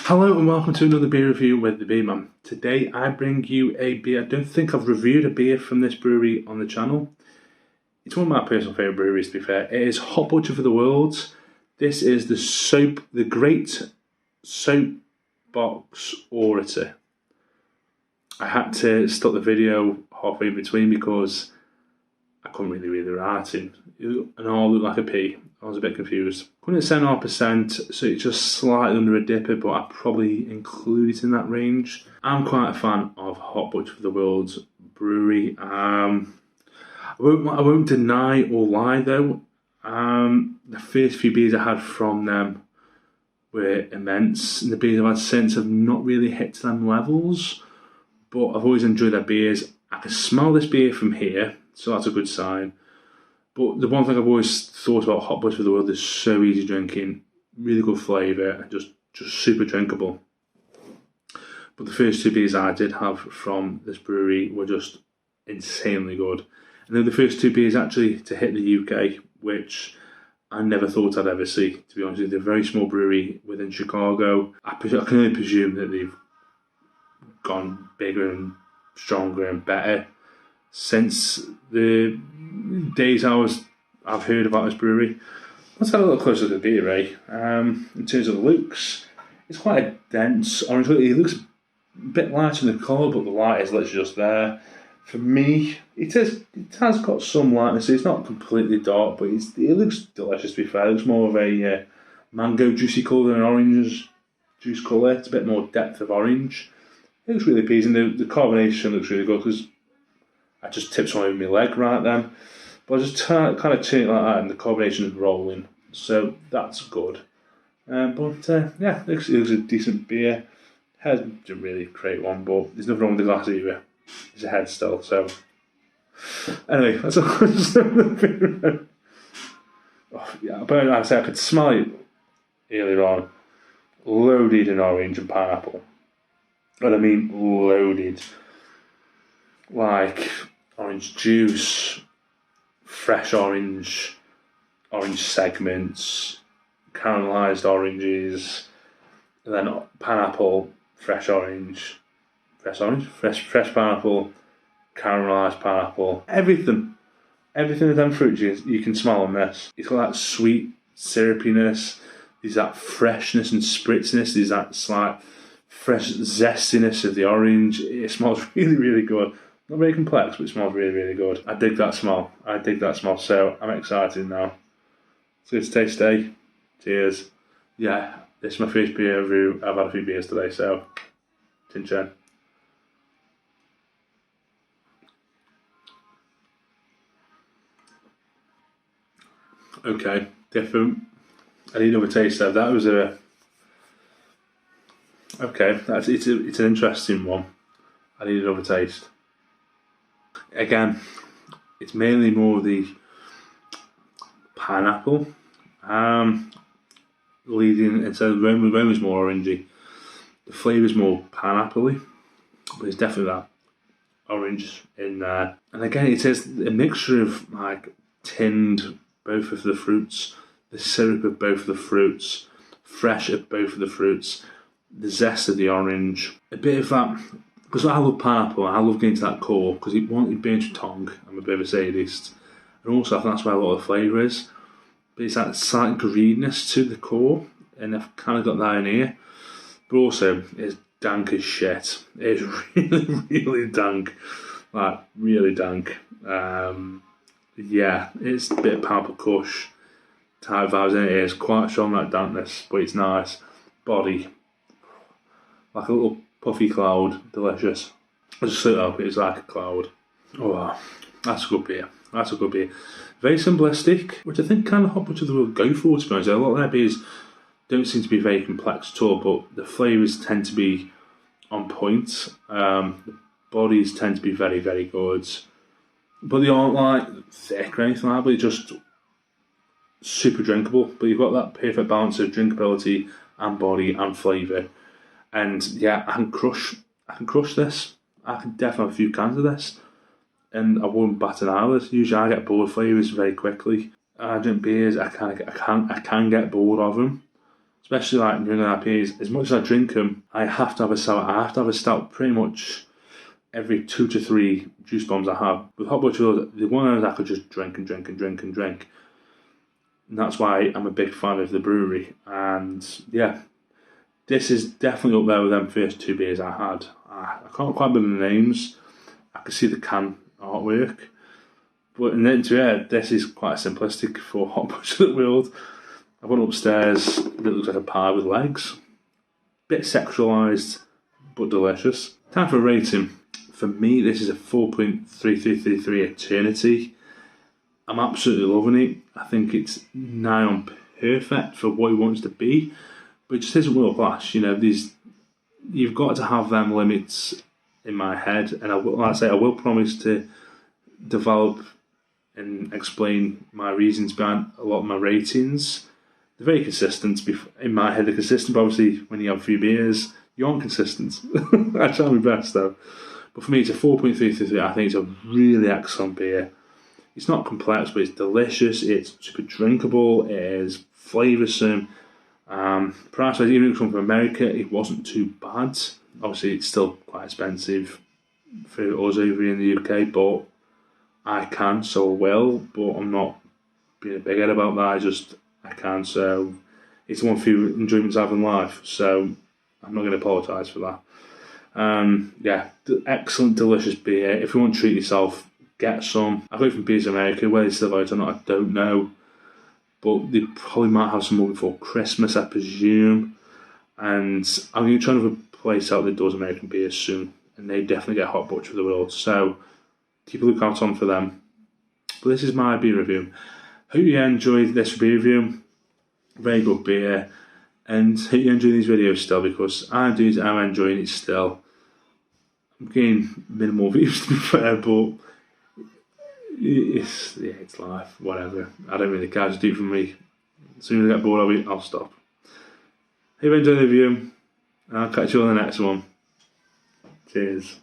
Hello and welcome to another beer review with the Beer Man. Today I bring you a beer. I don't think I've reviewed a beer from this brewery on the channel. It's one of my personal favourite breweries, to be fair. It is Hop Butcher for the World. This is the Great Soapbox Orator. I had to stop the video halfway in between because I couldn't really read the writing. And all looked like a P. I was a bit confused. Couldn't at 7.5%, so it's just slightly under a dipper, but I'd probably include it in that range. I'm quite a fan of Hop Butcher for the World's brewery. I won't deny or lie though. The first few beers I had from them were immense, and the beers I've had since have not really hit to them levels. But I've always enjoyed their beers. I can smell this beer from here, so that's a good sign. But the one thing I've always thought about Hop Butcher for the World is so easy drinking, really good flavour, and just super drinkable. But the first two beers I did have from this brewery were just insanely good. And they're the first two beers actually to hit the UK, which I never thought I'd ever see, to be honest with you. They're a very small brewery within Chicago. I can only presume that they've gone bigger and stronger and better since the days I've heard about this brewery. Let's have a look closer at the beer, eh? In terms of the looks, it's quite a dense orange. It looks a bit lighter in the colour, but the light is literally just there. For me, it has got some lightness. It's not completely dark, but it looks delicious, to be fair. It looks more of a mango juicy colour than an orange juice colour. It's a bit more depth of orange. It looks really appeasing. The carbonation looks really good because I just tipped some over my leg right then. But I just kind of turn it like that and the carbonation is rolling. So that's good. Yeah, it looks a decent beer. Head's a really great one, but there's nothing wrong with the glass either. It's a head still, so. Anyway, that's all. Oh, yeah, but like I said, I could smell it earlier on. Loaded in orange and pineapple. And I mean loaded. Like orange juice, fresh orange segments, caramelised oranges, and then pineapple, fresh pineapple, caramelised pineapple, everything of them fruit juice you can smell on this. It's got that sweet syrupiness, there's that freshness and spritziness, there's that slight fresh zestiness of the orange. It smells really, really good. Not very complex, but it smells really, really good. I dig that smell. So I'm excited now. So it's taste day. Cheers. Yeah, this is my first beer review. I've had a few beers today, so Tin Chen. Okay, different. I need another taste there. That was a... Okay, it's an interesting one. I need another taste. Again, it's mainly more the pineapple. Leading instead of aroma's more orangey. The flavour's more pineapple-y, but it's definitely that orange in there. And again, it is a mixture of like tinned both of the fruits, the syrup of both of the fruits, fresh of both of the fruits, the zest of the orange, a bit of that. Because I love pineapple, I love getting to that core because it burns your tongue. I'm a bit of a sadist, and also I think that's where a lot of the flavour is. But it's that slight greenness to the core, and I've kind of got that in here. But also, it's dank as shit. It's really, really dank, like really dank. Yeah, it's a bit of Pineapple Kush type vibes in it. It's quite strong that dankness, but it's nice. Body, like a little puffy cloud, delicious. I just sit up, it's like a cloud. Oh, that's a good beer. Very simplistic, which I think kind of Hop Butcher will go for, to be honest. A lot of their beers don't seem to be very complex at all, but the flavours tend to be on point. The bodies tend to be very, very good. But they aren't like thick or anything like that, but they're just super drinkable. But you've got that perfect balance of drinkability and body and flavour. And yeah, I can crush this. I can definitely have a few cans of this, and I wouldn't bat an eyelid. Usually, I get bored of flavours very quickly. I drink beers. I can get bored of them. especially like New England IPAs. As much as I drink them, I have to have a sour. I have to have a stout pretty much every 2 to 3 juice bombs I have. With Hot Butcher, the one of those I could just drink and drink and drink and drink. And that's why I'm a big fan of the brewery. And yeah, this is definitely up there with them first 2 beers I had. I can't quite remember the names. I can see the can artwork. But in the end, this is quite simplistic for Hot Butcher World. I went upstairs, it looks like a pie with legs. Bit sexualised, but delicious. Time for a rating. For me, this is a 4.3333 Eternity. I'm absolutely loving it. I think it's nigh on perfect for what it wants to be, but it just isn't world class. You know, you've got to have them limits in my head, and I will promise to develop and explain my reasons behind a lot of my ratings. They're very consistent. In my head, they're consistent, but obviously when you have a few beers, you aren't consistent. I try my best though. But for me, it's a 4.33. I think it's a really excellent beer. It's not complex, but it's delicious. It's super drinkable. It is flavoursome. Price-wise, even if it comes from America, it wasn't too bad. Obviously, it's still quite expensive for us over in the UK, but I can, so I will. But I'm not being a big head about that. I can. So it's one few enjoyments I have in life. So I'm not going to apologise for that. Yeah, excellent, delicious beer. If you want to treat yourself, get some. I got it from Beers America. Where they still out or not, I don't know. But they probably might have some more before Christmas, I presume. And I'm going to try another place out that does American beer soon. And they definitely get Hot Butcher of the World. So keep a lookout on for them. But this is my beer review. Hope you enjoyed this beer review. Very good beer. And hope you enjoy these videos still, because I'm enjoying it still. I'm getting minimal views to be fair, but it's life, whatever. I don't really care, just do it for me. As soon as I get bored of it, I'll stop. Hope you enjoyed the video, and I'll catch you on the next one. Cheers.